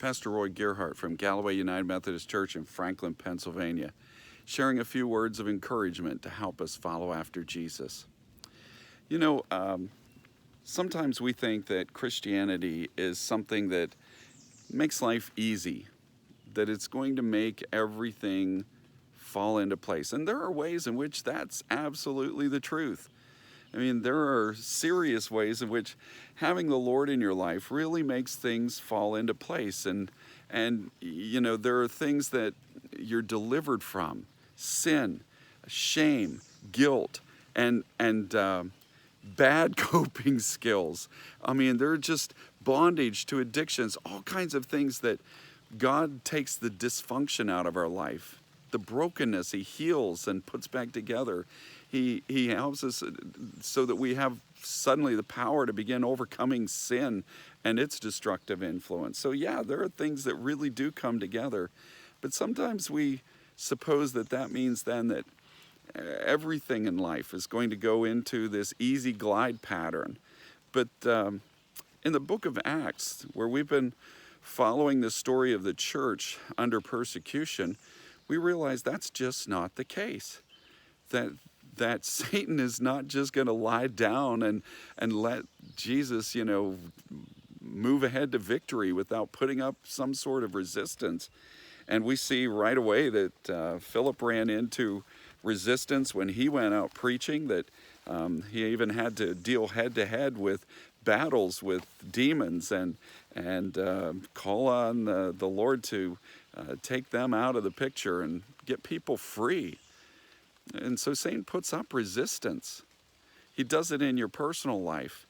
Pastor Roy Gerhart from Galloway United Methodist Church in Franklin, Pennsylvania, sharing a few words of encouragement to help us follow after Jesus. You know, sometimes we think that Christianity is something that makes life easy, that it's going to make everything fall into place. And there are ways in which that's absolutely the truth. I mean, there are serious ways in which having the Lord in your life really makes things fall into place. And you know, there are things that you're delivered from: sin, shame, guilt, and bad coping skills. I mean, they're just bondage to addictions, all kinds of things that God takes the dysfunction out of our life. The brokenness He heals and puts back together. He helps us so that we have suddenly the power to begin overcoming sin and its destructive influence. So yeah, there are things that really do come together, but sometimes we suppose that that means then that everything in life is going to go into this easy glide pattern. But in the book of Acts, where we've been following the story of the church under persecution, we realize that's just not the case. That Satan is not just going to lie down and let Jesus, you know, move ahead to victory without putting up some sort of resistance. And we see right away that Philip ran into resistance when he went out preaching, that he even had to deal head to head with battles with demons and call on the Lord to take them out of the picture and get people free. And so Satan puts up resistance. He does it in your personal life.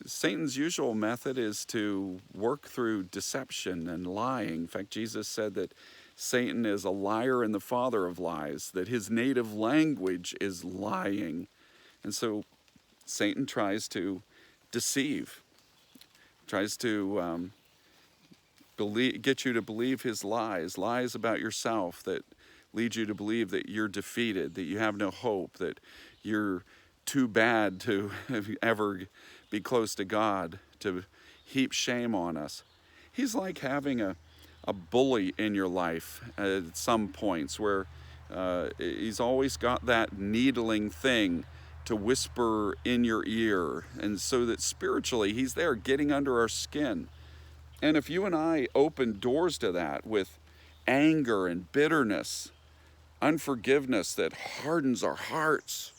Satan's usual method is to work through deception and lying. In fact, Jesus said that Satan is a liar and the father of lies, that his native language is lying. And so Satan tries to deceive, tries to get you to believe his lies about yourself that lead you to believe that you're defeated, that you have no hope, that you're too bad to ever be close to God, to heap shame on us. He's like having a bully in your life at some points where he's always got that needling thing to whisper in your ear, and so that spiritually he's there getting under our skin. And if you and I open doors to that with anger and bitterness, unforgiveness that hardens our hearts,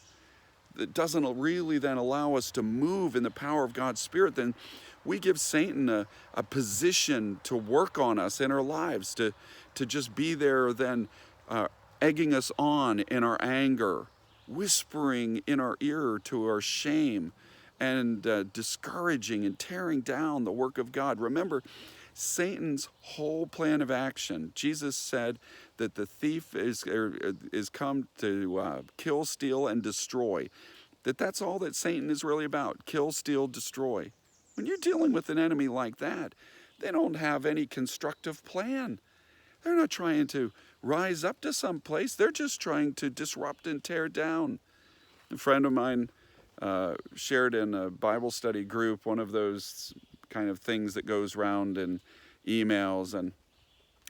that doesn't really then allow us to move in the power of God's Spirit, then we give Satan a position to work on us in our lives, to just be there then egging us on in our anger, whispering in our ear to our shame, and discouraging and tearing down the work of God. Remember, Satan's whole plan of action, Jesus said that the thief is come to kill, steal, and destroy. That's all that Satan is really about: kill, steal, destroy. When you're dealing with an enemy like that, they don't have any constructive plan. They're not trying to rise up to some place. They're just trying to disrupt and tear down. A friend of mine shared in a Bible study group one of those kind of things that goes around in emails, and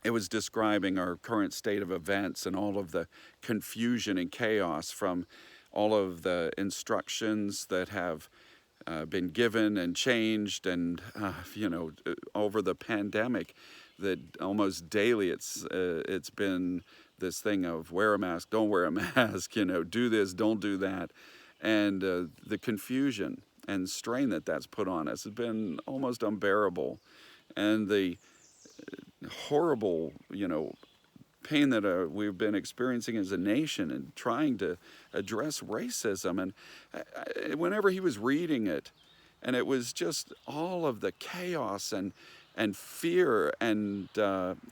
it was describing our current state of events and all of the confusion and chaos from all of the instructions that have been given and changed, and over the pandemic, that almost daily it's been this thing of wear a mask, don't wear a mask, do this, don't do that, and the confusion and strain that's put on us has been almost unbearable, and the horrible pain that we've been experiencing as a nation and trying to address racism. And whenever he was reading it, and it was just all of the chaos and fear and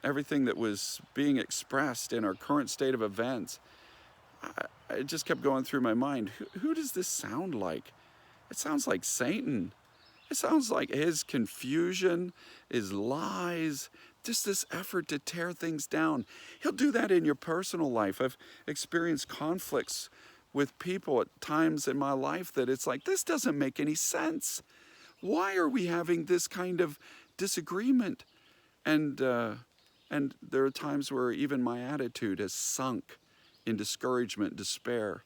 everything that was being expressed in our current state of events, it just kept going through my mind. Who does this sound like? It sounds like Satan. It sounds like his confusion, his lies, just this effort to tear things down. He'll do that in your personal life. I've experienced conflicts with people at times in my life that it's like, this doesn't make any sense. Why are we having this kind of disagreement? And, and there are times where even my attitude has sunk in discouragement, despair.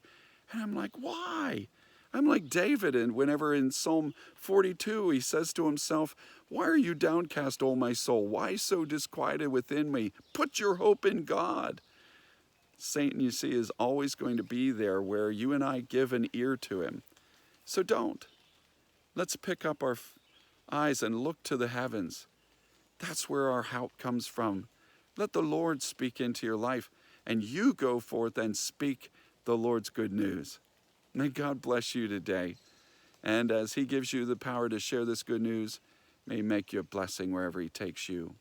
And I'm like, why? I'm like David, and whenever in Psalm 42 he says to himself, why are you downcast, O my soul? Why so disquieted within me? Put your hope in God. Satan, you see, is always going to be there where you and I give an ear to him. So don't. Let's pick up our eyes and look to the heavens. That's where our help comes from. Let the Lord speak into your life, and you go forth and speak the Lord's good news. May God bless you today. And as he gives you the power to share this good news, may he make you a blessing wherever he takes you.